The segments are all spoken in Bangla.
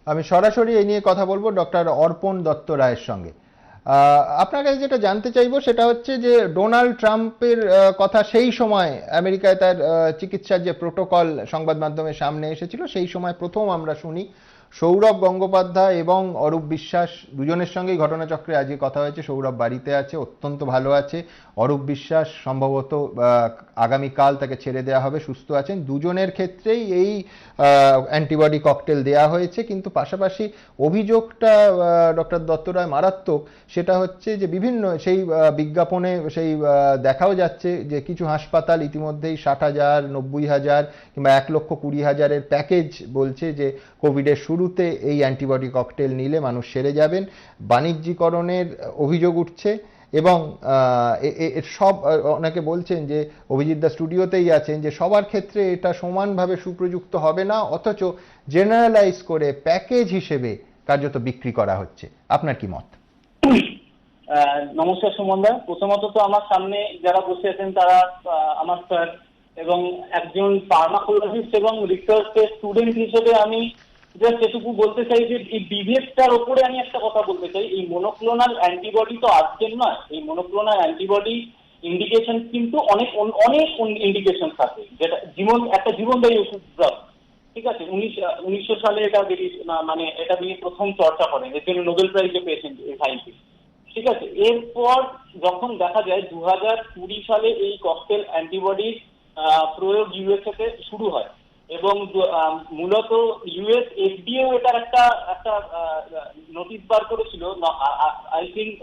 আমি সরাসরি এই নিয়ে কথা বলবো ডক্টর অর্পণ দত্ত রায়ের সঙ্গে। আপনার কাছে যেটা জানতে চাইবো সেটা হচ্ছে যে ডোনাল্ড ট্রাম্পের কথা সেই সময় আমেরিকায় তার চিকিৎসার যে প্রোটোকল সংবাদ মাধ্যমের সামনে এসেছিল সেই সময় প্রথম আমরা শুনি। সৌরভ গঙ্গোপাধ্যায় এবং অরূপ বিশ্বাস দুজনের সঙ্গেই ঘটনাচক্রে আজকে কথা হয়েছে। সৌরভ বাড়িতে আছে, অত্যন্ত ভালো আছে। অরূপ বিশ্বাস সম্ভবত আগামীকাল তাকে ছেড়ে দেওয়া হবে, সুস্থ আছেন। দুজনের ক্ষেত্রেই এই অ্যান্টিবডি ককটেল দেয়া হয়েছে, কিন্তু পাশাপাশি অভিযোগটা ডক্টর দত্ত রায় মারাত্মক। সেটা হচ্ছে যে বিভিন্ন সেই বিজ্ঞাপনে সেই দেখাও যাচ্ছে যে কিছু হাসপাতাল ইতিমধ্যেই 60,000, 90,000 কিংবা 1,20,000-এর প্যাকেজ বলছে যে কোভিডের শুরুতে এই অ্যান্টিবডি ককটেল নিলে মানুষ সেরে যাবেন। বাণিজ্যিকরণের অভিযোগ উঠছে এবং সব অনেকে বলছেন যে অভিজিৎ দা স্টুডিওতেই আছেন যে সবার ক্ষেত্রে এটা সমানভাবে সুপ্রযুক্ত হবে না, অথচ জেনারেলাইজ করে প্যাকেজ হিসেবে কার্যত বিক্রি করা হচ্ছে। আপনার কি মত? নমস্কার সুমনদা। প্রথমত তো আমার সামনে যারা বসে আছেন তারা আমার স্যার এবং একজন ফার্মাকোলজিস্ট এবং রিসার্চের স্টুডেন্ট হিসেবে আমি জাস্ট এটুকু বলতে চাই যে এই বিভেদটার ওপরে আমি একটা কথা বলতে চাই। এই মনোক্লোনাল অ্যান্টিবডি তো আজকের নয়। এই মনোক্লোনাল অ্যান্টিবডি ইন্ডিকেশন কিন্তু অনেক অনেক ইন্ডিকেশন থাকে, যেটা একটা জীবনদায়ী ওষুধ ড্রাগ। ঠিক আছে, 1900 সালে এটা মানে এটা নিয়ে প্রথম চর্চা করেন, এর জন্য নোবেল প্রাইজও পেয়েছেন এই সায়েন্টিস্ট। ঠিক আছে, এরপর যখন দেখা যায় 2020 সালে এই ককটেল অ্যান্টিবডির প্রয়োগ ইউএসএ তে শুরু হয় এবং মূলত ইউএস এফডিএও এটার একটা একটা নোটিশ বার করেছিল। আই থিঙ্ক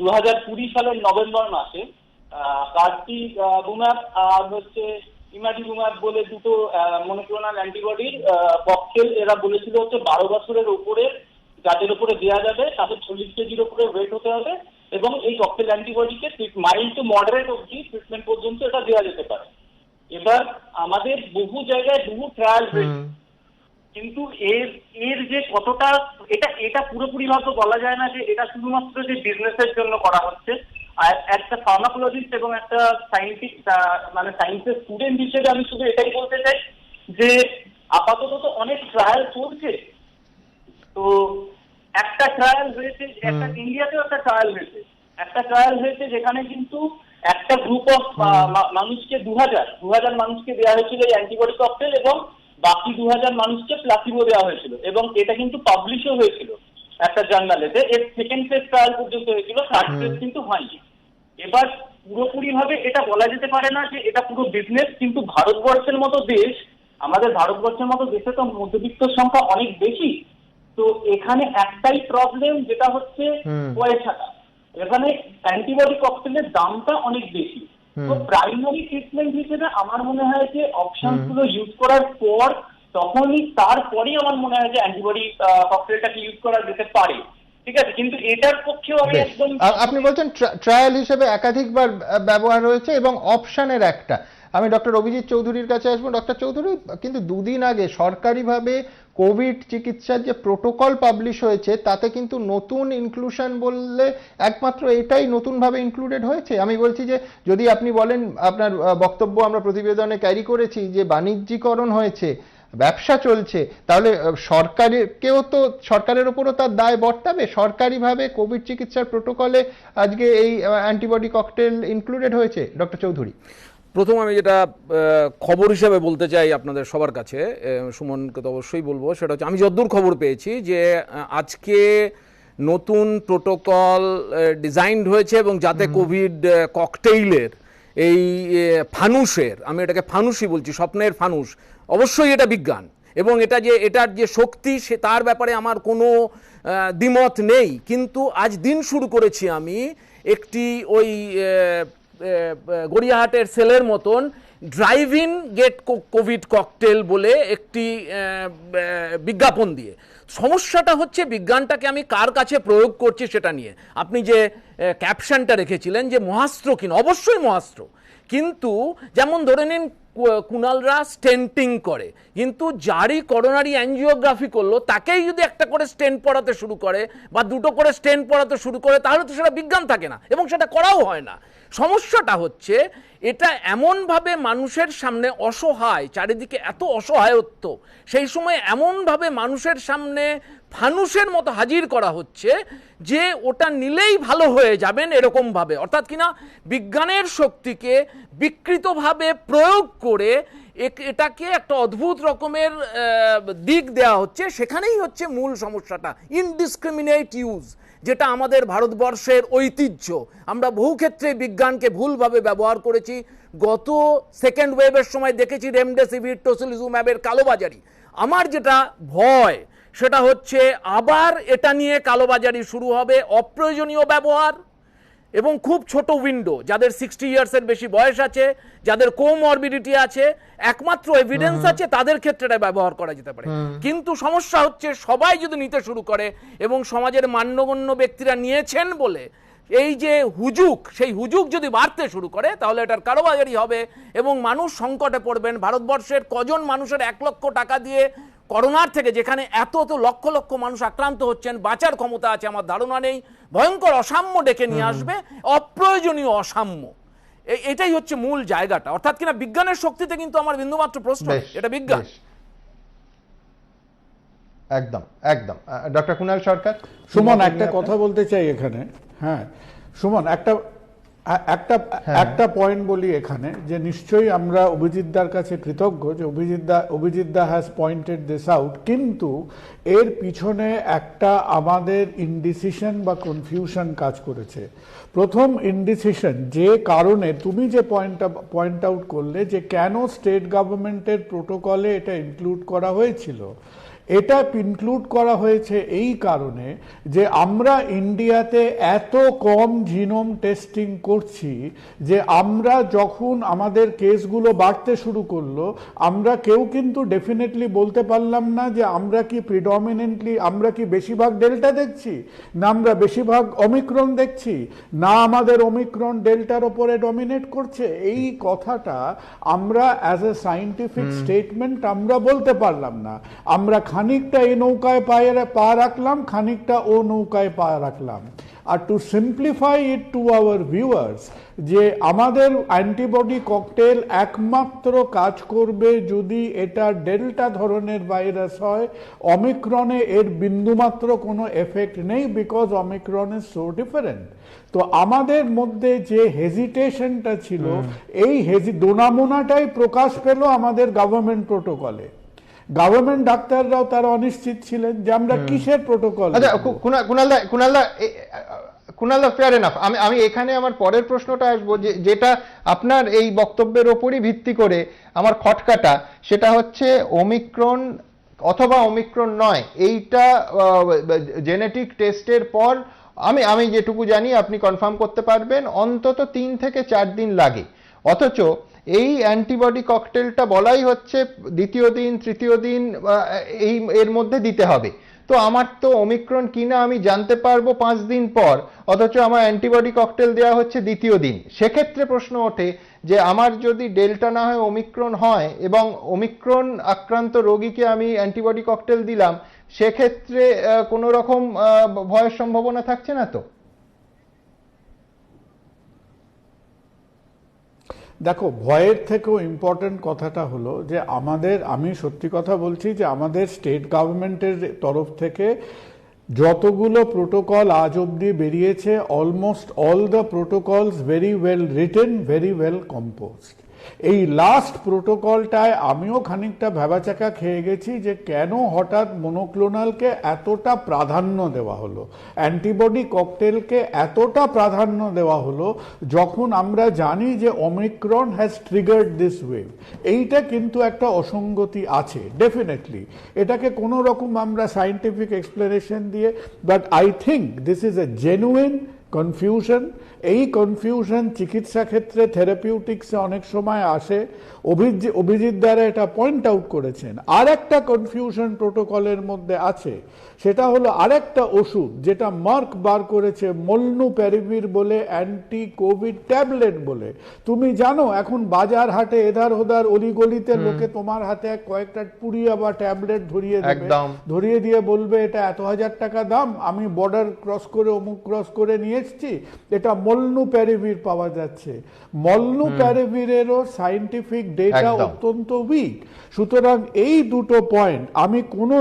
2020 সালের নভেম্বর মাসে কার্টিবুম্যাব আর হচ্ছে ইমাটিবুম্যাব বলে দুটো মনোক্লোনাল অ্যান্টিবডির ককটেল এরা বলেছিল হচ্ছে 12 বছরের উপরে যাদের উপরে দেওয়া যাবে তাদের 40 কেজির উপরে ওয়েট হতে হবে এবং এই ককটেল অ্যান্টিবডিকে মাইল্ড টু মডারেট অবধি ট্রিটমেন্ট পর্যন্ত এটা দেওয়া যেতে পারে। এবার আমাদের বহু জায়গায় বহু ট্রায়াল হয়েছে, কিন্তু এর যে কতটা এটা পুরোপুরি ভাবে বলা যায় না যে এটা শুধুমাত্র যে বিজনেসের জন্য করা হচ্ছে। আর একটা ফার্মাকোলজিস্ট এবং একটা সায়েন্টিস্ট মানে সায়েন্সের স্টুডেন্ট হিসেবে আমি শুধু এটাই বলতে চাই যে আপাতত তো অনেক ট্রায়াল চলছে। তো একটা ট্রায়াল হয়েছে, একটা ইন্ডিয়াতেও একটা ট্রায়াল হয়েছে যেখানে কিন্তু একটা গ্রুপ অফ মানুষকে 2000 মানুষকে দেওয়া হয়েছিল এই অ্যান্টিবডি ককটেল এবং বাকি 2000 মানুষকে প্লাসিবো দেওয়া হয়েছিল এবং এটা কিন্তু পাবলিশও হয়েছিল একটা জার্নালেতে। এর সেকেন্ড ফেজ ট্রায়াল পর্যন্ত হয়েছিল, থার্ড ফেজ কিন্তু হয়নি। এবার পুরোপুরি ভাবে এটা বলা যেতে পারে না যে এটা পুরো বিজনেস, কিন্তু ভারতবর্ষের মতো দেশ, আমাদের ভারতবর্ষের মতো দেশে তো মধ্যবিত্ত সংখ্যা অনেক বেশি। তো এখানে একটাই প্রবলেম, যেটা হচ্ছে পয়সাটা। এখানে অ্যান্টিবডি ককটেলের দামটা অনেক বেশি। তো প্রাইমারি ট্রিটমেন্ট হিসেবে আমার মনে হয় যে অপশন গুলো ইউজ করার পর তারপরেই আমার মনে হয় যে অ্যান্টিবডি ককটেলটাকে ইউজ করা যেতে পারে। ঠিক আছে, কিন্তু এটার পক্ষেও আমি একদম আপনি বলছেন ট্রায়াল হিসেবে একাধিকবার ব্যবহার হয়েছে এবং অপশনের একটা। আমি ডক্টর অভিজিৎ চৌধুরীর কাছে আসবো। ডক্টর চৌধুরী, কিন্তু দুদিন আগে সরকারিভাবে কোভিড চিকিৎসার যে প্রোটোকল পাবলিশ হয়েছে তাতে কিন্তু নতুন ইনক্লুশন বললে একমাত্র এটাই নতুনভাবে ইনক্লুডেড হয়েছে। আমি বলছি যে যদি আপনি বলেন, আপনার বক্তব্য আমরা প্রতিবেদনে ক্যারি করেছি যে বাণিজ্যিকরণ হয়েছে, ব্যবসা চলছে, তাহলে সরকারের ওপরও তার দায় বর্তাবে। সরকারিভাবে কোভিড চিকিৎসার প্রোটোকলে আজকে এই অ্যান্টিবডি ককটেল ইনক্লুডেড হয়েছে। ডক্টর চৌধুরী, প্রথম আমি যেটা খবর হিসেবে বলতে চাই আপনাদের সবার কাছে, সুমনকে তো অবশ্যই বলবো, সেটা হচ্ছে আমি যতদূর খবর পেয়েছি যে আজকে নতুন প্রোটোকল ডিজাইনড হয়েছে এবং যাতে কোভিড ককটেইলের এই ফানুসের, আমি এটাকে ফানুসই বলছি, স্বপ্নের ফানুস, অবশ্যই এটা বিজ্ঞান এবং এটার যে শক্তি সে তার ব্যাপারে আমার কোনো দ্বিমত নেই। কিন্তু আজ দিন শুরু করেছি আমি একটি ওই গড়িয়াহাটের সেলের মতন drive in get COVID cocktail বলে একটি বিজ্ঞাপন দিয়ে। সমস্যাটা হচ্ছে বিজ্ঞানটাকে আমি কার কাছে প্রয়োগ করছি সেটা নিয়ে। আপনি যে ক্যাপশনটা রেখেছিলেন যে মহাস্ত্র কিনা, অবশ্যই মহাস্ত্র, কিন্তু যেমন ধরে নিন কুণালরা স্টেন্টিং করে, কিন্তু যারই করোনারি অ্যাঞ্জিওগ্রাফি করলো তাকেই যদি একটা করে স্টেন্ট পড়াতে শুরু করে বা দুটো করে স্টেন্ট পড়াতে শুরু করে তাহলে তো সেটা বিজ্ঞান থাকে না এবং সেটা করাও হয় না। সমস্যাটা হচ্ছে এটা এমনভাবে মানুষের সামনে অসহায়, চারিদিকে এত অসহায়ত্ব, সেই সময় এমনভাবে মানুষের সামনে ফানুসের মতো হাজির করা হচ্ছে যে ওটা নিলেই ভালো হয়ে যাবেন এরকমভাবে, অর্থাৎ কিনা বিজ্ঞানের শক্তিকে বিকৃতভাবে প্রয়োগ করে এটাকে একটা অদ্ভুত রকমের দিক দেওয়া হচ্ছে। সেখানেই হচ্ছে মূল সমস্যাটা, ইনডিসক্রিমিনেট ইউজ, যেটা আমাদের ভারতবর্ষের ঐতিহ্য। আমরা বহু ক্ষেত্রে বিজ্ঞানকে ভুলভাবে ব্যবহার করেছি। গত সেকেন্ড ওয়েভের সময় দেখেছি রেমডেসিভির, টসিলিজুম্যাবের কালোবাজারি। আমার যেটা ভয় সেটা হচ্ছে আবার এটা নিয়ে কালোবাজারি শুরু হবে, অপ্রয়োজনীয় ব্যবহার এবং খুব ছোট উইন্ডো, যাদের 60 ইয়ার্সের বেশি বয়স আছে, যাদের কোমরবিডিটি আছে, একমাত্র এভিডেন্স আছে, তাদের ক্ষেত্রে এটা ব্যবহার করা যেতে পারে। কিন্তু সমস্যা হচ্ছে সবাই যদি নিতে শুরু করে এবং সমাজের মান্যগণ্য ব্যক্তিরা নিয়েছেন বলে এই যে হুজুক, সেই হুজুক যদি বাড়তে শুরু করে তাহলে এটার কারোবাজারি হবে এবং মানুষ সংকটে পড়বেন। ভারতবর্ষের কজন মানুষের 1 লক্ষ টাকা দিয়ে করোনার থেকে, যেখানে এত লক্ষ লক্ষ মানুষ আক্রান্ত হচ্ছেন, বাঁচার ক্ষমতা আছে আমার ধারণা নেই। ভয়ঙ্কর অসাম্য ডেকে নিয়ে আসবে, অপ্রয়োজনীয় অসাম্য। এটাই হচ্ছে মূল জায়গাটা, অর্থাৎ কিনা বিজ্ঞানের শক্তিতে কিন্তু আমার বিন্দুমাত্র প্রশ্ন, এটা বিজ্ঞান। একদম একদম। ডক্টর কুণাল সরকার। সুমন, একটা কথা বলতে চাই এখানে। হ্যাঁ সুমন, একটা পয়েন্ট বলি এখানে, যে নিশ্চয়ই আমরা অভিজিৎদার কাছে কৃতজ্ঞ যে অভিজিৎদা হ্যাজ পয়েন্টেড দিস আউট, কিন্তু এর পিছনে একটা আমাদের ইনডিসিশন বা কনফিউশন কাজ করেছে। প্রথম ইনডিসিশন, যে কারণে তুমি যে পয়েন্ট আউট করলে যে কেন স্টেট গভর্নমেন্টের প্রোটোকলে এটা ইনক্লুড করা হয়েছিল, এটা ইনক্লুড করা হয়েছে এই কারণে যে আমরা ইন্ডিয়াতে এত কম জিনোম টেস্টিং করছি যে আমরা যখন আমাদের কেসগুলো বাড়তে শুরু করলো, আমরা কেউ কিন্তু ডেফিনেটলি বলতে পারলাম না যে আমরা কি প্রিডমিনেন্টলি, আমরা কি বেশিরভাগ ডেল্টা দেখছি, না আমরা বেশিরভাগ ওমিক্রন দেখছি, না আমাদের ওমিক্রন ডেল্টার ওপরে ডমিনেট করছে। এই কথাটা আমরা অ্যাজ এ সায়েন্টিফিক স্টেটমেন্ট আমরা বলতে পারলাম না। আমরা খানিকটা এই নৌকায় পা রাখলাম, খানিকটা ও নৌকায় পা রাখলাম। আর to simplify it to our viewers, যে আমাদের অ্যান্টিবডি ককটেল একমাত্র কাজ করবে যদি এটা ডেল্টা ধরনের ভাইরাস হয়। অমিক্রনে এর বিন্দুমাত্র কোনো এফেক্ট নেই, because Omicron is so different. তো আমাদের মধ্যে যে হেজিটেশনটা ছিল, এই দোনামোনাটাই প্রকাশ পেল আমাদের গভর্নমেন্ট প্রোটোকলে। গভর্নমেন্ট ডাক্তাররাও তারা অনিশ্চিত ছিলেন যে আমরা কিসের প্রোটোকল। আচ্ছা কুণালদা ফেয়ার এনাফ। আমি এখানে আমার পরের প্রশ্নটা আসবো, যেটা আপনার এই বক্তব্যের ওপরই ভিত্তি করে আমার খটকাটা, সেটা হচ্ছে ওমিক্রন অথবা ওমিক্রন নয়, এইটা জেনেটিক টেস্টের পর আমি যেটুকু জানি, আপনি কনফার্ম করতে পারবেন, অন্তত 3 থেকে 4 দিন লাগে। অথচ এই অ্যান্টিবডি ককটেলটা বলাই হচ্ছে দ্বিতীয় দিন, তৃতীয় দিন এর মধ্যে দিতে হবে। তো আমার তো ওমিক্রন কিনা আমি জানতে পারবো 5 দিন পর, অথচ আমার অ্যান্টিবডি ককটেল দেওয়া হচ্ছে দ্বিতীয় দিন। সেক্ষেত্রে প্রশ্ন ওঠে যে আমার যদি ডেল্টা না হয় ওমিক্রন হয় এবং ওমিক্রন আক্রান্ত রোগীকে আমি অ্যান্টিবডি ককটেল দিলাম, সেক্ষেত্রে কোনো রকম ভয়ের সম্ভাবনা থাকছে না তো? দেখো, ভয়ের থেকেও ইম্পর্টেন্ট কথাটা হলো যে আমি সত্যি কথা বলছি যে আমাদের স্টেট গভর্নমেন্টের তরফ থেকে যতগুলো প্রোটোকল আজ অব্দি বেরিয়েছে, almost all the protocols very well written, very well composed. এই লাস্ট প্রোটোকলটায় আমিও খানিকটা ভ্যাবাচাকা খেয়ে গেছি যে কেন হঠাৎ মনোক্লোনালকে এতটা প্রাধান্য দেওয়া হলো, অ্যান্টিবডি ককটেলকে এতটা প্রাধান্য দেওয়া হলো, যখন আমরা জানি যে Omicron has triggered this wave. এইটা কিন্তু একটা অসঙ্গতি আছে ডেফিনেটলি, এটাকে কোনো রকম আমরা সায়েন্টিফিক এক্সপ্লেনেশন দিয়ে, but I think this is a genuine confusion. এই কনফিউশন চিকিৎসা ক্ষেত্রে, থেরাপিউটিক্সে অনেক সময় আসে। অভিজিৎ দ্বারা এটা পয়েন্ট আউট করেছেন। আর একটা কনফিউশন প্রোটোকলের মধ্যে আছে, সেটা হলো আরেকটা ওষুধ যেটা মার্ক বার করেছে, মোলনুপ্যারিভির বলে, অ্যান্টি কোভিড ট্যাবলেট বলে। তুমি জানো এখন বাজার হাটে এধার ওধার অলিগলিতে লোকে তোমার হাতে কয়েকটা পুড়িয়া বা ট্যাবলেট ধরিয়ে দিয়ে বলবে এটা এত হাজার টাকা দাম, আমি বর্ডার ক্রস করে অমুক ক্রস করে নিয়ে এসছি, এটা মলনুপ্যারিভির পাওয়া যাচ্ছে। মলনুপ্যারিভিরেরও সায়েন্টিফিক ডেটা একদম। অত্যন্ত উইক। সুতরাং এই দুটো পয়েন্ট আমি কোনো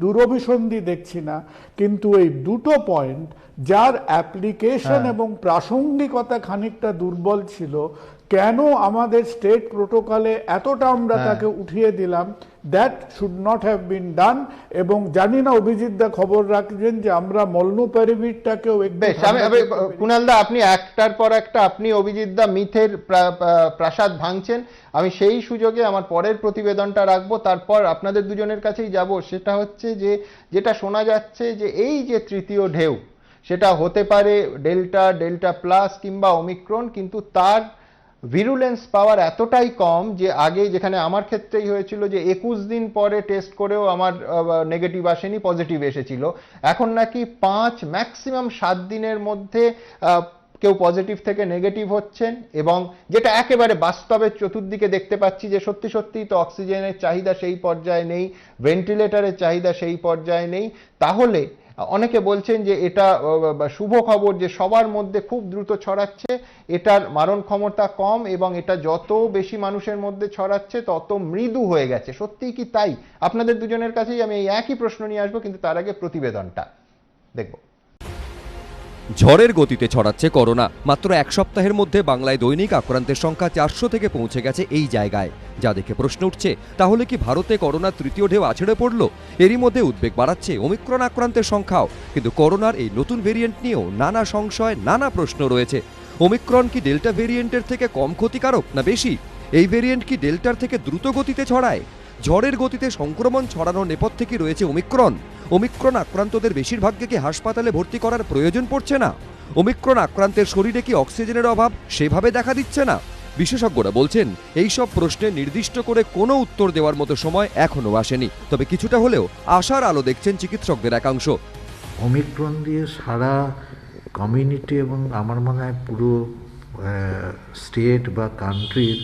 দুরভিসন্ধি দেখছি না, কিন্তু এই দুটো পয়েন্ট যার অ্যাপ্লিকেশন এবং প্রাসঙ্গিকতা খানিকটা দুর্বল ছিল, কেন আমাদের স্টেট প্রোটোকলে এতটা আমরা তাকে উঠিয়ে দিলাম, that should not have been done. এবং জানি না অভিজিৎ দা খবর রাখবেন যে আমরা মলনুপ্যারিভিরটাকেও বেশ, কুণালদা আপনি একটার পর একটা আপনি অভিজিৎ দা মিথের প্রাসাদ ভাঙছেন। আমি সেই সুযোগে আমার পরের প্রতিবেদনটা রাখবো, তারপর আপনাদের দুজনের কাছেই যাব। সেটা হচ্ছে যে যেটা শোনা যাচ্ছে যে এই যে তৃতীয় ঢেউ, সেটা হতে পারে ডেল্টা, ডেল্টা প্লাস কিংবা ওমিক্রন, কিন্তু তার ভিরুলেন্স পাওয়ার এতটাই কম যে আগে যেখানে আমার ক্ষেত্রেই হয়েছিল যে 21 দিন পরে টেস্ট করেও আমার নেগেটিভ আসেনি, পজিটিভ এসেছিল, এখন নাকি 5 ম্যাক্সিমাম 7 দিনের মধ্যে কেউ পজিটিভ থেকে নেগেটিভ হচ্ছেন। এবং যেটা একেবারে বাস্তবে চতুর্দিকে দেখতে পাচ্ছি যে সত্যি সত্যিই তো অক্সিজেনের চাহিদা সেই পর্যায়ে নেই, ভেন্টিলেটরের চাহিদা সেই পর্যায়ে নেই। তাহলে অনেকে বলছেন যে এটা শুভ খবর যে সবার মধ্যে খুব দ্রুত ছড়াচ্ছে, এটার মারণ ক্ষমতা কম এবং এটা যত বেশি মানুষের মধ্যে ছড়াচ্ছে তত মৃদু হয়ে গেছে। সত্যিই কি তাই? আপনাদের দুজনের কাছেই আমি এই একই প্রশ্ন নিয়ে আসবো, কিন্তু তার আগে প্রতিবেদনটা দেখব। ঝড়ের গতিতে ছড়াচ্ছে করোনা। মাত্র এক সপ্তাহের মধ্যে বাংলায় দৈনিক আক্রান্তের সংখ্যা 400 থেকে পৌঁছে গেছে এই জায়গায়। যা দেখে প্রশ্ন উঠছে, তাহলে কি ভারতে করোনার তৃতীয় ঢেউ আছড়ে পড়ল? এরই মধ্যে উদ্বেগ বাড়াচ্ছে ওমিক্রন আক্রান্তের সংখ্যাও। কিন্তু করোনার এই নতুন ভেরিয়েন্ট নিয়েও নানা সংশয়, নানা প্রশ্ন রয়েছে। ওমিক্রন কি ডেল্টা ভেরিয়েন্টের থেকে কম ক্ষতিকারক না বেশি? এই ভেরিয়েন্ট কি ডেল্টার থেকে দ্রুত গতিতে ছড়ায়? ঝড়ের গতিতে সংক্রমণ ছড়ানোর নেপথ্যে কি রয়েছে ওমিক্রন? ওমিক্রন আক্রান্তদের বেশিরভাগকে কি হাসপাতালে ভর্তি করার প্রয়োজন পড়ছে না? ওমিক্রন আক্রান্তের শরীরে কি অক্সিজেনের অভাব সেভাবে দেখা দিচ্ছে না? বিশেষজ্ঞরা বলছেন এইসব প্রশ্নে নির্দিষ্ট করে কোনো উত্তর দেওয়ার মতো সময় এখনো আসেনি। তবে কিছুটা হলেও আশার আলো দেখছেন চিকিৎসকদের একাংশ। ওমিক্রন দিয়ে সারা কমিউনিটি এবং আমার মনে হয় পুরো স্টেট বা কান্ট্রির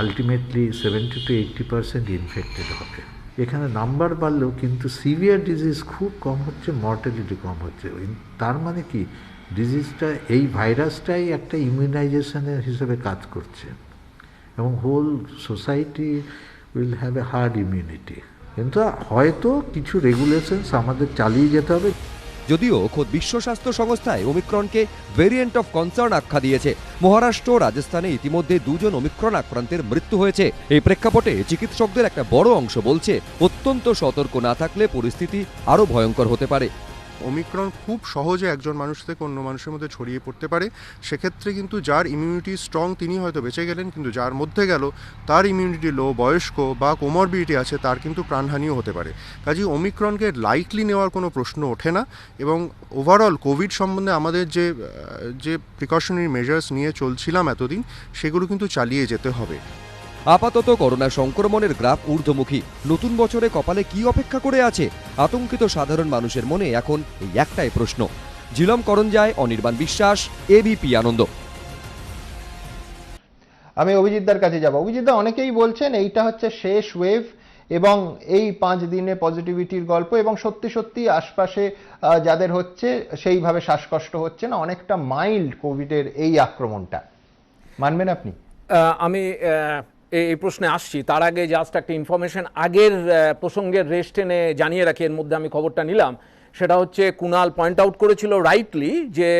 আলটিমেটলি 70 to 80% ইনফেক্টেড হবে। এখানে নাম্বার বাড়লেও কিন্তু সিভিয়ার ডিজিজ খুব কম হচ্ছে, মর্টালিটি কম হচ্ছে। তার মানে কি, ডিজিজটা, এই ভাইরাসটাই একটা ইমিউনাইজেশনের হিসেবে কাজ করছে এবং whole society will have a herd immunity. কিন্তু হয়তো কিছু রেগুলেশনস আমাদের চালিয়ে যেতে হবে। যদিও খোদ বিশ্ব স্বাস্থ্য সংস্থায় ওমিক্রনকে ভেরিয়েন্ট অফ কনসার্ন আখ্যা দিয়েছে। মহারাষ্ট্র ও রাজস্থানে ইতিমধ্যে 2 জন ওমিক্রন আক্রান্তের মৃত্যু হয়েছে। এই প্রেক্ষাপটে চিকিৎসকদের একটা বড় অংশ বলছে, অত্যন্ত সতর্ক না থাকলে পরিস্থিতি আরও ভয়ঙ্কর হতে পারে। ওমিক্রন খুব সহজে একজন মানুষ থেকে অন্য মানুষের মধ্যে ছড়িয়ে পড়তে পারে। সেক্ষেত্রে কিন্তু যার ইমিউনিটি স্ট্রং তিনি হয়তো বেঁচে গেলেন, কিন্তু যার মধ্যে গেল তার ইমিউনিটি লো, বয়স্ক বা কোমরবিডিটি আছে, তার কিন্তু প্রাণহানিও হতে পারে। কাজেই ওমিক্রনকে লাইটলি নেওয়ার কোনো প্রশ্ন ওঠে না। এবং ওভারঅল কোভিড সম্বন্ধে আমাদের যে প্রিকশনারি মেজার্স নিয়ে চলছিলাম এতদিন, সেগুলো কিন্তু চালিয়ে যেতে হবে। আপাতত করোনা সংক্রমণের গ্রাফ ঊর্ধ্বমুখী। নতুন বছরে কপালে কি অপেক্ষা করে আছে আতঙ্কিত সাধারণ মানুষের মনে? এখন এই একটাই প্রশ্ন। ঝিলম করঞ্জায়, অনির্বাণ বিশ্বাস, এবিপি আনন্দ। আমি অভিজিৎদার কাছে যাব। অভিজিৎদা, অনেকেই বলছেন এইটা হচ্ছে শেষ ওয়েভ এবং এই 5 দিনে পজিটিভিটির গল্প, এবং সত্যি সত্যি আশপাশে যাদের হচ্ছে সেইভাবে শ্বাসকষ্ট হচ্ছে না, অনেকটা মাইল্ড কোভিডের এই আক্রমণটা। মানবেন আপনি? আমি এই প্রশ্নে আসছি, তার আগে জাস্ট একটা ইনফরমেশন আগের প্রসঙ্গের রেশ টেনে জানিয়ে রাখি, এর মধ্যে আমি খবরটা নিলাম। সেটা হচ্ছে কুণাল পয়েন্ট আউট করেছিল রাইটলি যে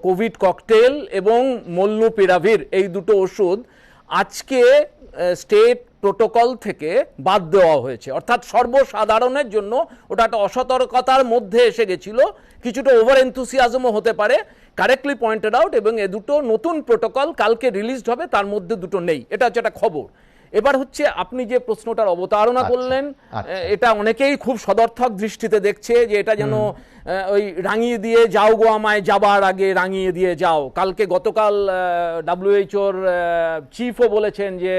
কোভিড ককটেল এবং মলনুপিরাভির এই দুটো ওষুধ আজকে স্টেট প্রোটোকল থেকে বাদ দেওয়া হয়েছে। অর্থাৎ সর্বসাধারণের জন্য ওটা একটা অসতর্কতার মধ্যে এসে গেছিল, কিছুটা ওভার এনথুসিয়াজমও হতে পারে, কারেক্টলি পয়েন্টেড আউট। এবং এ দুটো নতুন প্রোটোকল কালকে রিলিজড হবে, তার মধ্যে দুটো নেই। এটা হচ্ছে একটা খবর। এবার হচ্ছে আপনি যে প্রশ্নটার অবতারণা করলেন, এটা অনেকেই খুব সদর্থক দৃষ্টিতে দেখছে যে এটা যেন ওই রাঙিয়ে দিয়ে যাও গো আমায় যাবার আগে রাঙিয়ে দিয়ে যাও। গতকাল WHO-র চিফও বলেছেন যে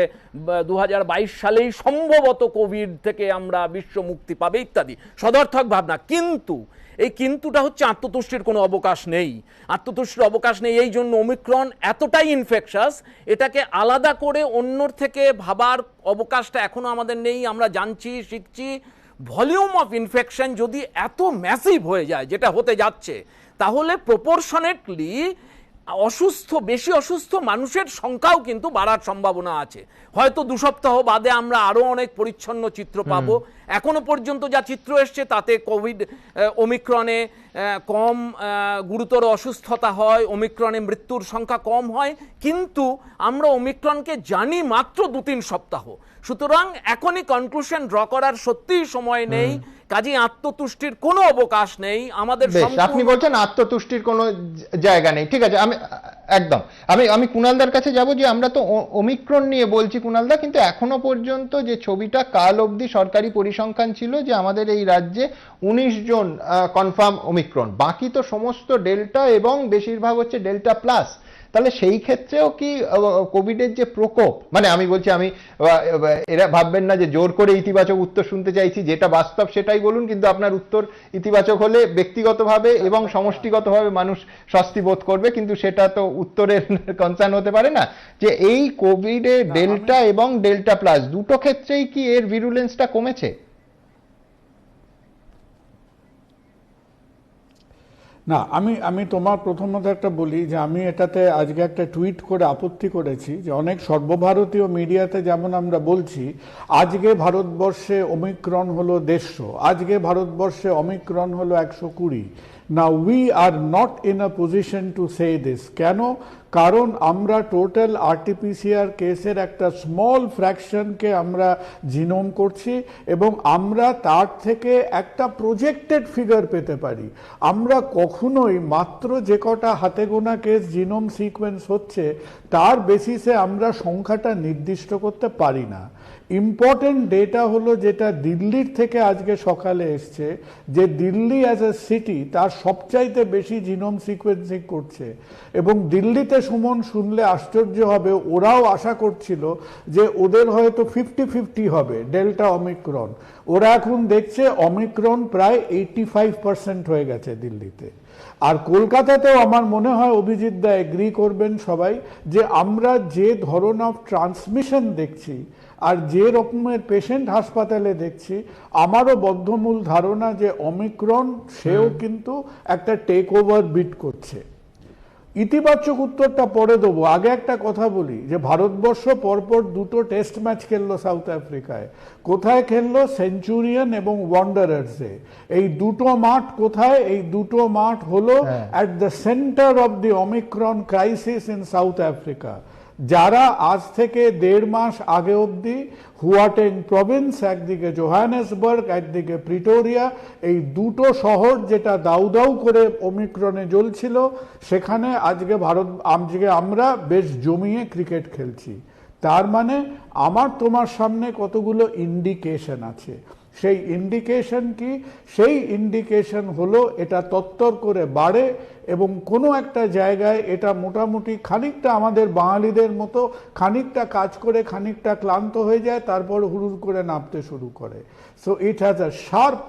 2022 সালেই সম্ভবত কোভিড থেকে আমরা বিশ্ব মুক্তি পাবে ইত্যাদি সদর্থক ভাবনা। কিন্তু এই কিন্তুটা হচ্ছে আত্মতুষ্টির কোনো অবকাশ নেই। আত্মতুষ্টির অবকাশ নেই এই জন্য ওমিক্রন এতটাই ইনফেকশাস, এটাকে আলাদা করে অন্যর থেকে ভাবার অবকাশটা এখনো আমাদের নেই। আমরা জানছি, শিখছি, ভলিউম অফ ইনফেকশন যদি এত ম্যাসিভ হয়ে যায়, যেটা হতে যাচ্ছে, তাহলে প্রপোর্শনেটলি বেশি অসুস্থ মানুষের সংখ্যাও কিন্তু বাড়ার সম্ভাবনা আছে। হয়তো 2 সপ্তাহ বাদে আমরা আরো অনেক পরিচ্ছন্ন চিত্র পাবো। এখনো পর্যন্ত যা চিত্র এসছে তাতে কোভিড ওমিক্রনে কম গুরুতর অসুস্থতা হয়, ওমিক্রনে মৃত্যুর সংখ্যা কম হয়, কিন্তু আমরা ওমিক্রনকে জানি মাত্র 2-3 সপ্তাহ। সুতরাং এখনই কনক্লুশন ড্র করার সত্যিই সময় নেই, কাজেই আত্মতুষ্টির কোনো অবকাশ নেই আমাদের। আপনি বলছেন আত্মতুষ্টির কোনো জায়গা নেই, ঠিক আছে। আমি কুণালদার কাছে যাব যে আমরা তো ওমিক্রন নিয়ে বলছি কুণালদা, কিন্তু এখনো পর্যন্ত যে ছবিটা কাল অবধি সরকারি পরিসংখ্যান ছিল যে আমাদের এই রাজ্যে 19 জন কনফার্ম ওমিক্রন, বাকি তো সমস্ত ডেল্টা এবং বেশিরভাগ হচ্ছে ডেল্টা প্লাস। তাহলে সেই ক্ষেত্রেও কি কোভিডের যে প্রকোপ, মানে আমি বলছি, এরা ভাববেন না যে জোর করে ইতিবাচক উত্তর শুনতে চাইছি, যেটা বাস্তব সেটাই বলুন, কিন্তু আপনার উত্তর ইতিবাচক হলে ব্যক্তিগতভাবে এবং সমষ্টিগতভাবে মানুষ স্বস্তি বোধ করবে, কিন্তু সেটা তো উত্তরের কনসার্ন হতে পারে না। যে এই কোভিডে ডেল্টা এবং ডেল্টা প্লাস দুটো ক্ষেত্রেই কি এর ভিরুলেন্সটা কমেছে? না, আমি তোমার প্রথমত একটা বলি যে আমি এটাতে আজকে একটা টুইট করে আপত্তি করেছি যে অনেক সর্বভারতীয় মিডিয়াতে যেমন আমরা বলছি আজকে ভারতবর্ষে ওমিক্রন হলো 150, আজকে ভারতবর্ষে ওমিক্রন হলো 120। Now we are not in a position to say this. কেন? কারণ আমরা টোটাল RT-PCR কেসের একটা স্মল ফ্র্যাকশনকে আমরা জিনোম করছি এবং আমরা তার থেকে একটা প্রজেক্টেড ফিগার পেতে পারি। আমরা কখনোই মাত্র যে কটা হাতে গোনা কেস জিনোম সিকোয়েন্স হচ্ছে তার বেসিসে আমরা সংখ্যাটা নির্দিষ্ট করতে পারি না। ইম্পর্টেন্ট ডেটা হলো যেটা দিল্লির থেকে আজকে সকালে এসছে, যে দিল্লি অ্যাজ এ সিটি তার সবচাইতে বেশি জিনোম সিকোয়েন্সিং করছে এবং দিল্লিতে সুমন শুনলে আশ্চর্য হবে, ওরাও আশা করছিল যে ওদের হয়তো 50-50 হবে ডেল্টা ওমিক্রন। ওরা এখন দেখছে ওমিক্রন প্রায় 85% হয়ে গেছে দিল্লিতে। আর কলকাতাতেও আমার মনে হয় অভিজিৎ দা এগ্রি করবেন সবাই যে আমরা যে ধরন অফ ট্রান্সমিশন দেখছি আর যে রকমের পেশেন্ট হাসপাতালে দেখছি, আমারও বদ্ধমূল ধারণা যে ওমিক্রন সেও কিন্তু একটা টেক ওভার বিট করছে। ইতিবাচক উত্তরটা পরে দেবো, আগে একটা কথা বলি যে ভারতবর্ষ পরপর 2টো টেস্ট ম্যাচ খেললো সাউথ আফ্রিকায়। কোথায় খেললো? সেঞ্চুরিয়ান এবং ওয়ান্ডারার্সে। এই 2টো মাঠ কোথায়? এই 2টো মাঠ হলো at the centre of the Omicron crisis in south Africa. যারা আজ থেকে 1.5 মাস আগে অবধি হুয়াটেং প্রভিন্স, একদিকে জোহানেসবার্গ, একদিকে প্রিটোরিয়া, এই 2টো শহর যেটা দাউ দাউ করে ওমিক্রনে জ্বলছিল, সেখানে আজকে আমরা বেশ জমিয়ে ক্রিকেট খেলছি। তার মানে আমার তোমার সামনে কতগুলো ইন্ডিকেশন আছে। সেই ইন্ডিকেশন কি? সেই ইন্ডিকেশন হলো এটা তত্তর করে বাড়ে এবং কোনো একটা জায়গায় এটা মোটামুটি খানিকটা আমাদের বাঙালিদের মতো খানিকটা কাজ করে খানিকটা ক্লান্ত হয়ে যায়, তারপর হুড়ুড় করে নামতে শুরু করে। So it has a sharp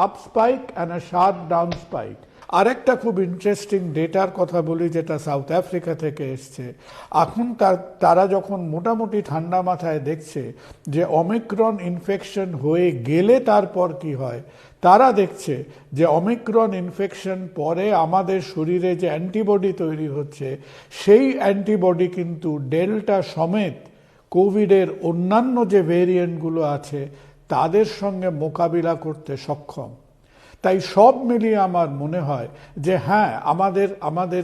up spike and a sharp down spike. আরেকটা খুব ইন্টারেস্টিং ডেটার কথা বলি যেটা সাউথ আফ্রিকা থেকে এসছে। এখন তারা যখন মোটামুটি ঠান্ডা মাথায় দেখছে যে ওমিক্রন ইনফেকশন হয়ে গেলে তারপর কি হয়, তারা দেখছে যে ওমিক্রন ইনফেকশন পরে আমাদের শরীরে যে অ্যান্টিবডি তৈরি হচ্ছে, সেই অ্যান্টিবডি কিন্তু ডেল্টা সমেত কোভিডের অন্যান্য যে ভেরিয়েন্টগুলো আছে তাদের সঙ্গে মোকাবিলা করতে সক্ষম। তাই সব মিলিয়ে আমার মনে হয় যে হ্যাঁ, আমাদের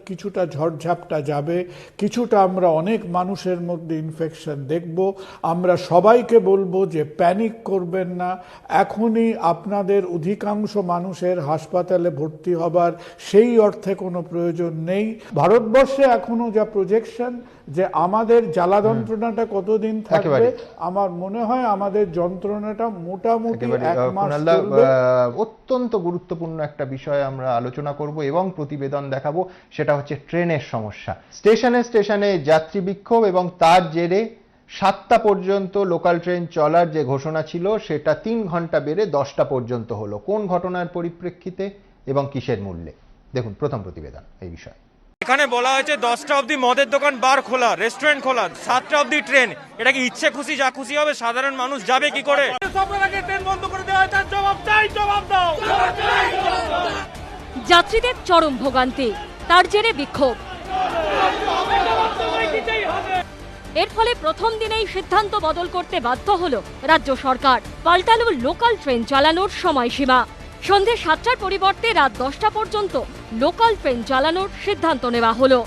কিছুটা ঝড়ঝাপটা যাবে, কিছুটা আমরা অনেক মানুষের মধ্যে ইনফেকশন দেখব। আমরা সবাইকে বলবো যে প্যানিক করবেন না, এখনই আপনাদের অধিকাংশ মানুষের হাসপাতালে ভর্তি হবার সেই অর্থে কোনো প্রয়োজন নেই। ভারতবর্ষে এখনো যা প্রজেকশন যে আমাদের জ্বালা যন্ত্রণাটা কতদিন থাকবে, আমার মনে হয় আমাদের যন্ত্রণাটা মোটামুটি 1 মাস চলবে। অত্যন্ত গুরুত্বপূর্ণ একটা বিষয় আমরা আলোচনা করব এবং প্রতিবেদন দেখাবো, সেটা হচ্ছে ট্রেনের সমস্যা। স্টেশনে স্টেশনে যাত্রী বিক্ষোভ এবং তার জেরে 7টা পর্যন্ত লোকাল ট্রেন চলার যে ঘোষণা ছিল সেটা 3 ঘন্টা বেড়ে 10টা পর্যন্ত হলো। কোন ঘটনার পরিপ্রেক্ষিতে এবং কিসের মূল্যে? দেখুন প্রথম প্রতিবেদন এই বিষয়ে। এখানে বলা হয়েছে 10টা অবধি মদের দোকান বার খোলা, রেস্টুরেন্ট খোলা, 7টা অবধি ট্রেন। এটা কি ইচ্ছে খুশি যা খুশি হবে? সাধারণ মানুষ যাবে কি করে? যাত্রীদের চরম ভোগান্তি, তার জেরে বিক্ষোভ। এর ফলে প্রথম দিনেই সিদ্ধান্ত বদল করতে বাধ্য হলো রাজ্য সরকার। পাল্টালো লোকাল ট্রেন চালানোর সময়সীমা। সন্ধে 7টার পরিবর্তে রাত 10টা পর্যন্ত লোকাল ট্রেন চালানোর সিদ্ধান্ত নেওয়া হলো।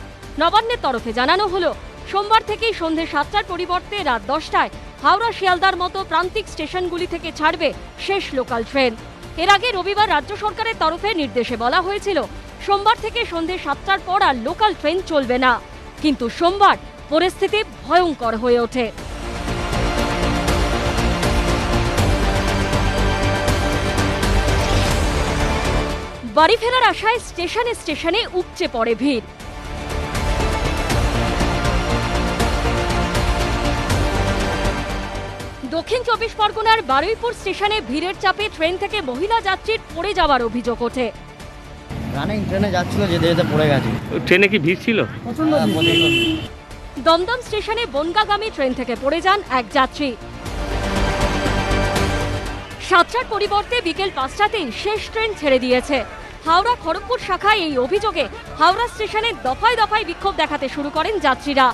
নবান্নের তরফে জানানো হলো, সোমবার থেকেই সন্ধে 7টার পরিবর্তে রাত 10টায় হাওড়া শিয়ালদার মতো প্রান্তিক স্টেশনগুলি থেকে ছাড়বে শেষ লোকাল ট্রেন। এর আগে রবিবার রাজ্য সরকারের তরফে নির্দেশে বলা হয়েছিল সোমবার থেকে সন্ধে 7টার পর আর লোকাল ট্রেন চলবে না। কিন্তু সোমবার পরিস্থিতি ভয়ঙ্কর হয়ে ওঠে। বাড়ি ফেরার আশায় স্টেশনে স্টেশনে উপচে পড়ে ভিড়। দক্ষিণ 24 পরগনার বারুইপুর স্টেশনে ভিড়ের চাপে ট্রেন থেকে মহিলা যাত্রীর পড়ে যাওয়ার অভিযোগ ওঠে। রানিং ট্রেনে যাচ্ছিল, যেতে যেতে পড়ে গেছে। ট্রেনে কি ভিড় ছিল? দমদম স্টেশনে বনগাগামী ট্রেন থেকে পড়ে যান এক যাত্রী। 7টার পরিবর্তে বিকেল 5টাতেই শেষ ট্রেন ছেড়ে দিয়েছে। হাওড়া খড়গপুর শাখায় এই অভিযোগে হাওড়া স্টেশনে দফায় দফায় বিক্ষোভ দেখাতে শুরু করেন যাত্রীরা।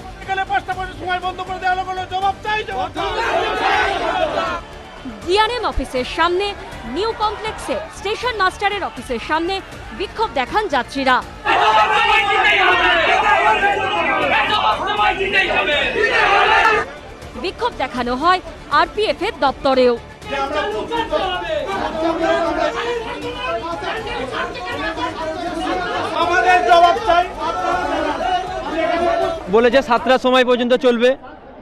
ডিআরএম অফিসের সামনে, নিউ কমপ্লেক্সে স্টেশন মাস্টারের অফিসের সামনে বিক্ষোভ দেখান যাত্রীরা। বিক্ষোভ দেখানো হয় আরপিএফ এর দপ্তরেও। বলেছে 7টার সময় পর্যন্ত চলবে,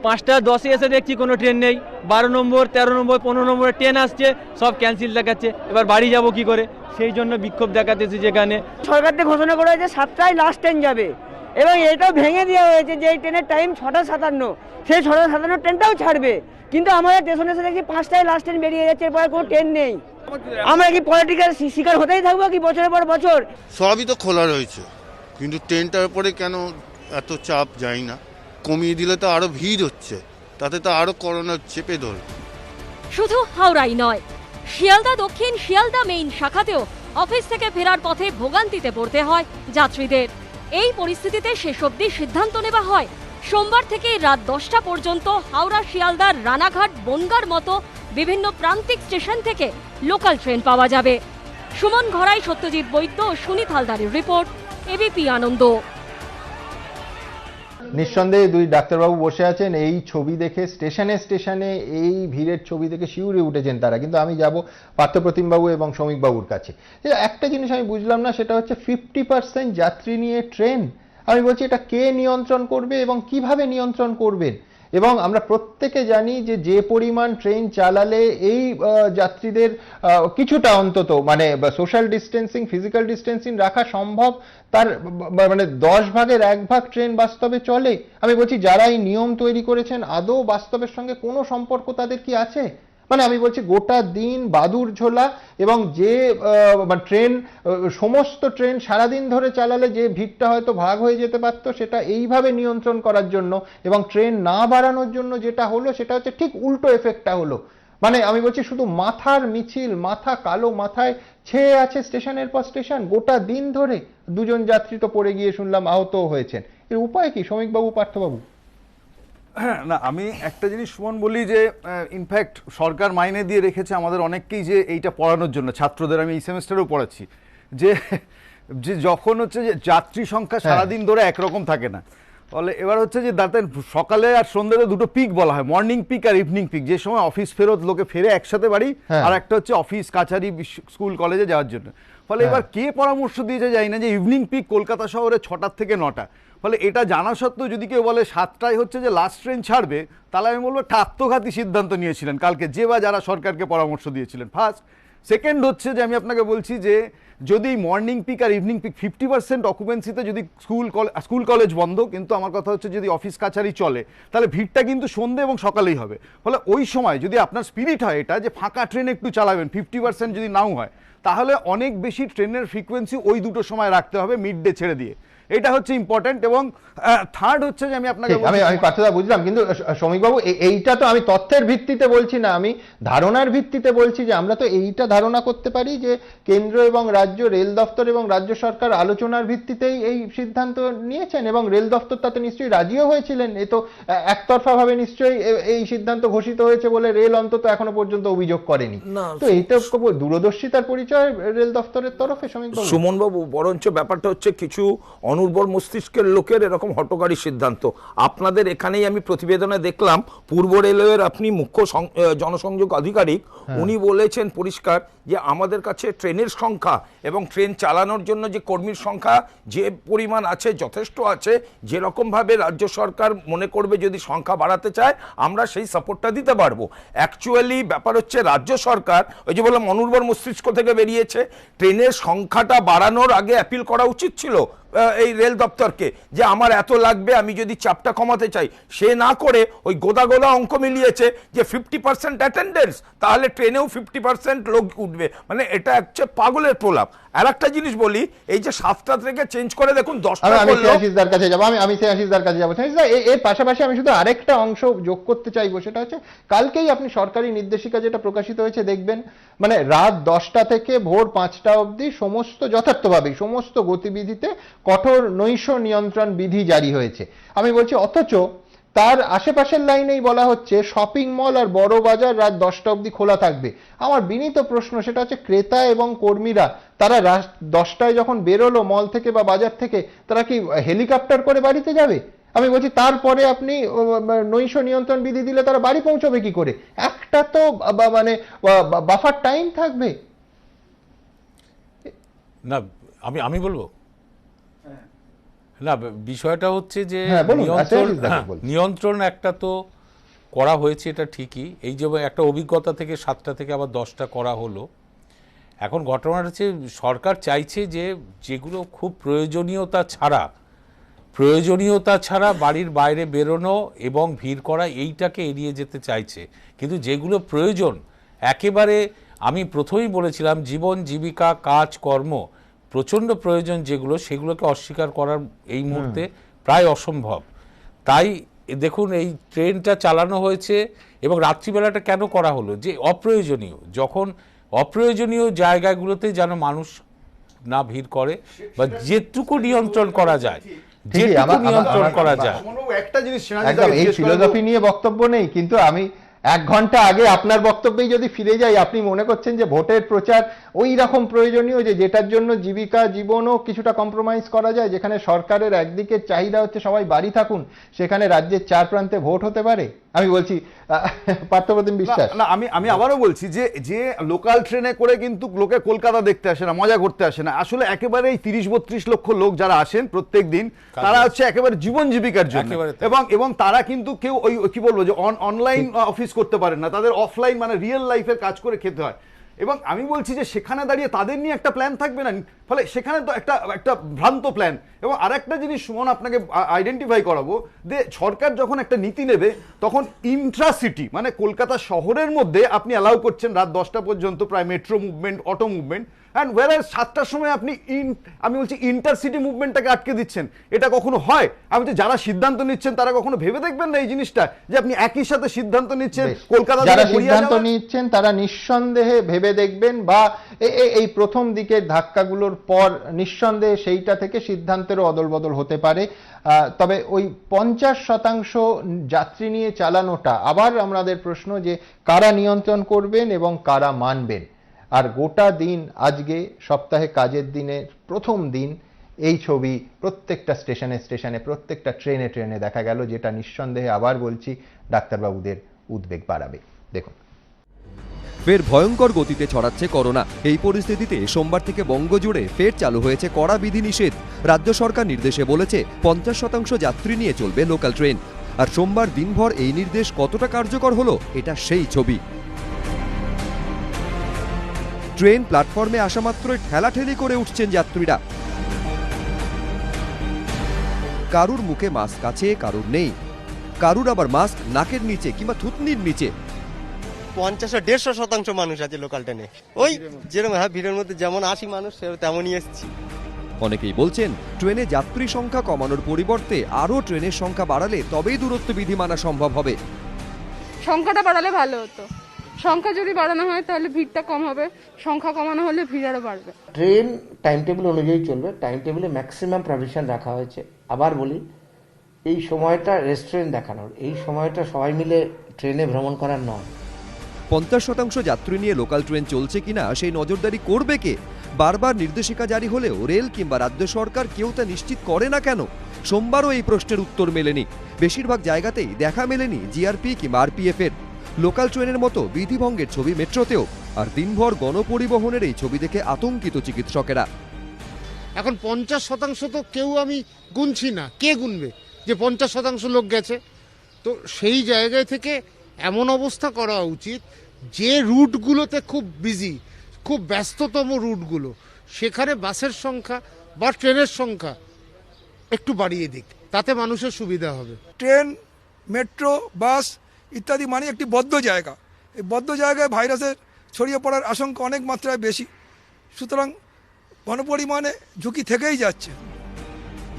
5টা 10-এ এসে দেখছি কোনো ট্রেন নেই। 12 নম্বর, 13 নম্বর, 15 নম্বরের ট্রেন আসছে, সব ক্যান্সেল দেখাচ্ছে। এবার বাড়ি যাব কি করে, সেই জন্য বিক্ষোভ দেখাতেছি। যেখানে সরকার থেকে ঘোষণা করা হয়েছে 7টায় লাস্ট ট্রেন যাবে, এবং এটাও ভেঙে দেওয়া হয়েছে যে এই ট্রেনের টাইম 6:57, সেই 6:57 ট্রেনটাও ছাড়বে। কিন্তু আমাদের স্টেশনে এসে দেখছি 5টায় লাস্ট ট্রেন বেরিয়ে যাচ্ছে, এরপরে কোনো ট্রেন নেই। আমরা কি পলিটিক্যাল শিকার হতেই থাকবো কি বছরের পর বছর? সবই তো খোলা রয়েছে, কিন্তু ট্রেনটার উপরে কেন এত চাপ যায় না? কমিয়ে দিলে তো আরো ভিড় হচ্ছে, তাতে তো আরো করোনা চেপে ধরবে। শুধু হাওড়াই নয়, শিয়ালদা দক্ষিণ, শিয়ালদা মেইন শাখাতেও অফিস থেকে ফেরার পথে ভোগান্তিতে পড়তে হয় যাত্রীদের। এই পরিস্থিতিতে শেষ অবধি সিদ্ধান্ত নেওয়া হয় সোমবার থেকে রাত 10টা পর্যন্ত হাওড়া শিয়ালদার রানাঘাট, বনগার মতো বিভিন্ন প্রান্তিক স্টেশন থেকে লোকাল ট্রেন পাওয়া যাবে। সুমন ঘরাই, সত্যজিৎ বৈদ্য, সুনীত হালদারের রিপোর্ট, এবিপি আনন্দ। নিঃসন্দেহে দুই ডাক্তারবাবু বসে আছেন, এই ছবি দেখে স্টেশনে স্টেশনে এই ভিড়ের ছবি দেখে শিউরে উঠেছেন তারা। কিন্তু আমি যাব পার্থপ্রতিম বাবু এবং শ্রমিক বাবুর কাছে। একটা জিনিস আমি বুঝলাম না, সেটা হচ্ছে 50% যাত্রী নিয়ে ট্রেন। আমি বলছি এটা কে নিয়ন্ত্রণ করবে এবং কিভাবে নিয়ন্ত্রণ করবেন? এবং আমরা প্রত্যেকে জানি যে যে পরিমাণ ট্রেন চালালে এই যাত্রীদের কিছুটা অন্তত মানে সোশ্যাল ডিস্টেন্সিং, ফিজিক্যাল ডিস্টেন্সিং রাখা সম্ভব, তার মানে 10 ভাগের 1 ভাগ ট্রেন বাস্তবে চলে। আমি বলছি যারা এই নিয়ম তৈরি করেছেন আদৌ বাস্তবের সঙ্গে কোনো সম্পর্ক তাদের কি আছে? মানে আমি বলছি গোটা দিন বাদুর ঝোলা, এবং যে ট্রেন, সমস্ত ট্রেন সারাদিন ধরে চালালে যে ভিড়টা হয়তো ভাগ হয়ে যেতে পারতো, সেটা এইভাবে নিয়ন্ত্রণ করার জন্য এবং ট্রেন না বাড়ানোর জন্য যেটা হলো সেটা হচ্ছে ঠিক উল্টো এফেক্টটা হলো। মানে আমি বলছি শুধু মাথার মিছিল, মাথা কালো মাথায় ছেয়ে আছে স্টেশনের পর স্টেশন গোটা দিন ধরে। 2 জন যাত্রী তো পড়ে গিয়ে শুনলাম আহত হয়েছেন। এর উপায় কি শ্রমিকবাবু, পার্থবাবু? হ্যাঁ, না আমি একটা জিনিস সুমন বলি যে ইনফ্যাক্ট সরকার মাইনে দিয়ে রেখেছে আমাদের অনেককেই যে এইটা পড়ানোর জন্য, ছাত্রদের আমি এই সেমেস্টারেও পড়াচ্ছি, যে যখন হচ্ছে যে যাত্রী সংখ্যা সারাদিন ধরে একরকম থাকে না, ফলে এবার হচ্ছে যে সকালে আর সন্ধ্যাতে দুটো পিক বলা হয়, মর্নিং পিক আর ইভিনিং পিক, যে সময় অফিস ফেরত লোকে ফেরে একসাথে বাড়ি, আর একটা হচ্ছে অফিস কাছারি স্কুল কলেজে যাওয়ার জন্য। ফলে এবার কে পরামর্শ দিয়েছে জানি না যে ইভিনিং পিক কলকাতা শহরে 6টা থেকে 9টা। ফলে এটা জানা সত্ত্বেও যদি কেউ বলে 7টায় হচ্ছে যে লাস্ট ট্রেন ছাড়বে, তাহলে আমি বলবো একটা আত্মঘাতী সিদ্ধান্ত নিয়েছিলেন কালকে যে বা যারা সরকারকে পরামর্শ দিয়েছিলেন। ফার্স্ট। সেকেন্ড হচ্ছে যে আমি আপনাকে বলছি যে যদি মর্নিং পিক আর ইভিনিং পিক 50% অকুপেন্সিতে যদি স্কুল কলেজ বন্ধ, কিন্তু আমার কথা হচ্ছে যদি অফিস কাছারি চলে, তাহলে ভিড়টা কিন্তু সন্ধ্যে এবং সকালেই হবে। ফলে ওই সময় যদি আপনার স্পিরিট হয় এটা যে ফাঁকা ট্রেন একটু চালাবেন, 50% যদি নাও হয়, তাহলে অনেক বেশি ট্রেনের ফ্রিকোয়েন্সি ওই দুটো সময় রাখতে হবে, মিড ডে ছেড়ে দিয়ে। এটা হচ্ছে ইম্পর্টেন্ট। এবং থার্ড হচ্ছে যে আমি আপনাকে আমি পার্থদা বুঝলাম, কিন্তু শ্রমিকবাবু এইটা তো আমি তথ্যের ভিত্তিতে বলছি না, আমি ধারণার ভিত্তিতে বলছি যে আমরা তো এইটা ধারণা করতে পারি যে কেন্দ্র এবং রাজ্য, রেল দফতর এবং রাজ্য সরকার আলোচনার ভিত্তিতেই এই সিদ্ধান্ত নিয়েছেন এবং রেল দফতর তাতে নিশ্চয়ই রাজিও হয়েছিলেন। এ তো একতরফা ভাবে নিশ্চয়ই এই সিদ্ধান্ত ঘোষিত হয়েছে বলে রেল অন্তত এখনো পর্যন্ত অভিযোগ করেনি। তো এইটা দূরদর্শিতার পরিচয় রেল দফতরের তরফে। সুমনবাবু, বরঞ্চ ব্যাপারটা হচ্ছে কিছু অনুর্বর মস্তিষ্কের লোকের এরকম হঠকারী সিদ্ধান্ত। আপনাদের এখানেই আমি প্রতিবেদনে দেখলাম পূর্ব রেলওয়ের আপনি মুখ্য জনসংযোগ আধিকারিক, উনি বলেছেন পরিষ্কার যে আমাদের কাছে ট্রেনের সংখ্যা এবং ট্রেন চালানোর জন্য যে কর্মীর সংখ্যা যে পরিমাণ আছে যথেষ্ট আছে, যেরকমভাবে রাজ্য সরকার মনে করবে যদি সংখ্যা বাড়াতে চায় আমরা সেই সাপোর্টটা দিতে পারবো। অ্যাকচুয়ালি ব্যাপার হচ্ছে রাজ্য সরকার ওই যে বললাম অনুর্বর মস্তিষ্ক থেকে বেরিয়েছে, ট্রেনের সংখ্যাটা বাড়ানোর আগে অ্যাপিল করা উচিত ছিল এই রেল দপ্তরকে যে আমার এত লাগবে, আমি যদি চাপটা কমাতে চাই। সে না করে ওই গোদা গোদা অঙ্ক মিলিয়েছে যে 50% অ্যাটেন্ডেন্স, তাহলে ট্রেনেও 50% লোক উঠবে। মানে এটা হচ্ছে পাগলের প্রলাপ। আর একটা জিনিস বলি, এই যে 7টা থেকে চেঞ্জ করে দেখুন 10টা করলো। আমি শ্রেয়াশিসদার কাছে যাবো। এর পাশাপাশি আমি শুধু আরেকটা অংশ যোগ করতে চাইবো, সেটা হচ্ছে কালকেই আপনি সরকারি নির্দেশিকা যেটা প্রকাশিত হয়েছে দেখবেন, মানে রাত 10টা থেকে ভোর 5টা অবধি সমস্ত যথার্থভাবেই সমস্ত গতিবিধিতে কঠোর নৈশ নিয়ন্ত্রণ বিধি জারি হয়েছে। আমি বলছি অথচ তার আশেপাশের লাইনেই বলা হচ্ছে শপিং মল আর বড় বাজার রাত 10টা অবধি খোলা থাকবে। আমার বিনীত প্রশ্ন সেটা হচ্ছে ক্রেতা এবং কর্মীরা তারা রাত 10টায় যখন বেরোলো মল থেকে বা বাজার থেকে, তারা কি হেলিকপ্টার করে বাড়িতে যাবে? আমি বলছি তারপরে আপনি নৈশ নিয়ন্ত্রণ বিধি দিলে তারা বাড়ি পৌঁছবে কি করে? একটা তো মানে বাফার টাইম থাকবে না। আমি বলবো না, বিষয়টা হচ্ছে যে নিয়ন্ত্রণ একটা তো করা হয়েছে, এটা ঠিকই। এই যে একটা অভিজ্ঞতা থেকে 7টা থেকে আবার 10টা করা হলো। এখন ঘটনাটা হচ্ছে সরকার চাইছে যে যেগুলো খুব প্রয়োজনীয়তা ছাড়া বাড়ির বাইরে বেরোনো এবং ভিড় করা, এইটাকে এড়িয়ে যেতে চাইছে। কিন্তু যেগুলো প্রয়োজন একেবারে, আমি প্রথমেই বলেছিলাম জীবন জীবিকা কাজ কর্ম প্রচণ্ড প্রয়োজন যেগুলো, সেগুলোকে অস্বীকার করার এই মুহূর্তে প্রায় অসম্ভব। তাই দেখুন এই ট্রেনটা চালানো হয়েছে এবং রাত্রিবেলাটা কেন করা হলো, যে অপ্রয়োজনীয়, যখন অপ্রয়োজনীয় জায়গাগুলোতে যেন মানুষ না ভিড় করে বা যেটুকু নিয়ন্ত্রণ করা যায় একটা জিনিস এই ফিলোসফি নিয়ে বক্তব্য নেই, কিন্তু আমি 1 ঘন্টা আগে আপনার বক্তব্যেই যদি ফিরে যাই, আপনি মনে করছেন যে ভোটের প্রচার ওই রকম প্রয়োজনীয় যেটার জন্য জীবিকা জীবনও কিছুটা কম্প্রোমাইজ করা যায়, যেখানে সরকারের একদিকে চাহিদা হচ্ছে সবাই বাড়ি থাকুন, সেখানে রাজ্যের 4 প্রান্তে ভোট হতে পারে? আমি বলছি পার্থপ্রতিম বিশ্বাস। না, আমি আবারও বলছি যে লোকাল ট্রেনে করে কিন্তু লোকে কলকাতা দেখতে আসে না, মজা করতে আসে না। আসলে একেবারে এই 30-32 লক্ষ লোক যারা আসেন প্রত্যেক দিন, তারা হচ্ছে একেবারে জীবন জীবিকার জন্য, এবং তারা কিন্তু কেউ ওই কি বলবো যে অনলাইন অফিস করতে পারেন না, তাদের অফলাইন মানে রিয়েল লাইফের কাজ করে খেতে হয়। এবং আমি বলছি যে সেখানে দাঁড়িয়ে তাদের নিয়ে একটা প্ল্যান থাকবে না, ফলে সেখানে তো একটা ভ্রান্ত প্ল্যান। এবং আরেকটা জিনিস সুমন আপনাকে আইডেন্টিফাই করাবো, যে সরকার যখন একটা নীতি নেবে তখন ইন্ট্রাসিটি মানে কলকাতা শহরের মধ্যে আপনি অ্যালাউ করছেন রাত 10টা পর্যন্ত প্রায় metro movement, auto movement, and ওয়ারাস 7টার সময় আপনি আমি বলছি ইন্টারসিটি মুভমেন্টটাকে আটকে দিচ্ছেন। এটা কখনো হয়? আমি তো যারা সিদ্ধান্ত নিচ্ছেন তারা কখনো ভেবে দেখবেন না এই জিনিসটা, যে আপনি একই সাথে সিদ্ধান্ত নিচ্ছেন কলকাতা, যারা সিদ্ধান্ত নিচ্ছেন তারা নিঃসন্দেহে ভেবে দেখবেন, বা এই প্রথম দিকের ধাক্কাগুলোর পর নিঃসন্দেহে সেইটা থেকে সিদ্ধান্তেরও অদল বদল হতে পারে। তবে ওই 50% যাত্রী নিয়ে চালানোটা আবার আমাদের প্রশ্ন, যে কারা নিয়ন্ত্রণ করবেন এবং কারা মানবেন। আর গোটা দিন আজকে সপ্তাহে কাজের দিনের প্রথম দিন এই ছবি প্রত্যেকটা স্টেশনে প্রত্যেকটা ট্রেনে দেখা গেল, যেটা নিঃসন্দেহে আবার বলছি ডাক্তারবাবুদের উদ্বেগ বাড়াবে। দেখুন, ফের ভয়ঙ্কর গতিতে ছড়াচ্ছে করোনা। এই পরিস্থিতিতে সোমবার থেকে বঙ্গজুড়ে ফের চালু হয়েছে কড়া বিধিনিষেধ। রাজ্য সরকার নির্দেশে বলেছে 50% যাত্রী নিয়ে চলবে লোকাল ট্রেন। আর সোমবার দিনভর এই নির্দেশ কতটা কার্যকর হলো, এটা সেই ছবি। ট্রেন প্ল্যাটফর্মে আসা মাত্রই ঠেলাঠেলি করে উঠছেন যাত্রীরা। কারুর মুখে মাস্ক আছে, কারুর নেই, কারুর আবার মাস্ক নাকের নিচে কিংবা থুতনির নিচে। 50-150% মানুষ আছে লোকাল ট্রেনে, ওই যেরকম ভিড়ের মধ্যে যেমন আসি মানুষ তেমনই এসছি। অনেকেই বলছেন ট্রেনে যাত্রী সংখ্যা কমানোর পরিবর্তে আরও ট্রেনের সংখ্যা বাড়ালে তবেই দূরত্ব বিধি মানা সম্ভব হবে। সংখ্যাটা বাড়ালে ভালো হতো, সংখ্যা যদি বাড়ানো হয় তাহলে ভিড়টা কম হবে, সংখ্যা কমানো হলে ভিড় আরও বাড়বে। ট্রেন টাইম টেবিল অনুযায়ী চলবে, টাইম টেবিলে ম্যাক্সিমাম প্রভিশন রাখা হয়েছে। আবার বলি, এই সময়টা রেস্টুরেন্ট দেখানোর, এই সময়টা সবাই মিলে ট্রেনে ভ্রমণ করার নয়। 50% যাত্রী নিয়ে লোকাল ট্রেন চলছে কিনা সেই নজরদারি করবে কে? বারবার নির্দেশিকা জারি হলেও রেল কিংবা রাজ্য সরকার কেউ তা নিশ্চিত করে না কেন? সোমবারও এই প্রশ্নের উত্তর মেলেনি। বেশিরভাগ জায়গাতেই দেখা মেলেনি জিআরপি কিংবা আরপিএফ এর। লোকাল ট্রেনের মতো বিধিভঙ্গের ছবি মেট্রোতেও, আর দিনভর গণপরিবহনের এই ছবি দেখে আতঙ্কিত চিকিৎসকেরা। এখন 50% তো কেউ আমি গুনছি না, কে গুনবে যে 50% লোক গেছে? তো সেই জায়গায় থেকে এমন অবস্থা করা উচিত যে রুটগুলোতে খুব বিজি, খুব ব্যস্ততম রুটগুলো, সেখানে বাসের সংখ্যা বা ট্রেনের সংখ্যা একটু বাড়িয়ে দিক, তাতে মানুষের সুবিধা হবে। ট্রেন, মেট্রো, বাস ইত্যাদি মানে একটি বদ্ধ জায়গা। এই বদ্ধ জায়গায় ভাইরাসের ছড়িয়ে পড়ার আশঙ্কা অনেক মাত্রায় বেশি, সুতরাং গণপরিবহনে ঝুঁকি থেকেই যাচ্ছে।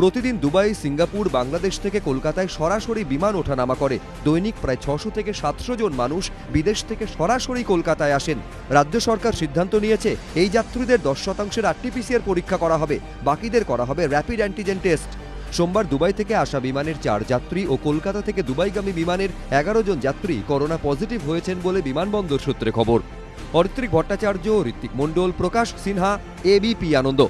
প্রতিদিন দুবাই, সিঙ্গাপুর, বাংলাদেশ থেকে কলকাতায় সরাসরি বিমান ওঠানামা করে। দৈনিক প্রায় 600 থেকে 700 জন মানুষ বিদেশ থেকে সরাসরি কলকাতায় আসেন। রাজ্য সরকার সিদ্ধান্ত নিয়েছে এই যাত্রীদের 10% আরটিপিসিআর পরীক্ষা করা হবে, বাকিদের করা হবে র্যাপিড অ্যান্টিজেন টেস্ট। সোমবার দুবাই থেকে আসা বিমানের 4 যাত্রী ও কলকাতা থেকে দুবাইগামী বিমানের 11 জন যাত্রী করোনা পজিটিভ হয়েছেন বলে বিমানবন্দর সূত্রে খবর। অরিত্রিক ভট্টাচার্য, ঋত্বিক মণ্ডল, প্রকাশ সিনহা, এবিপি আনন্দ।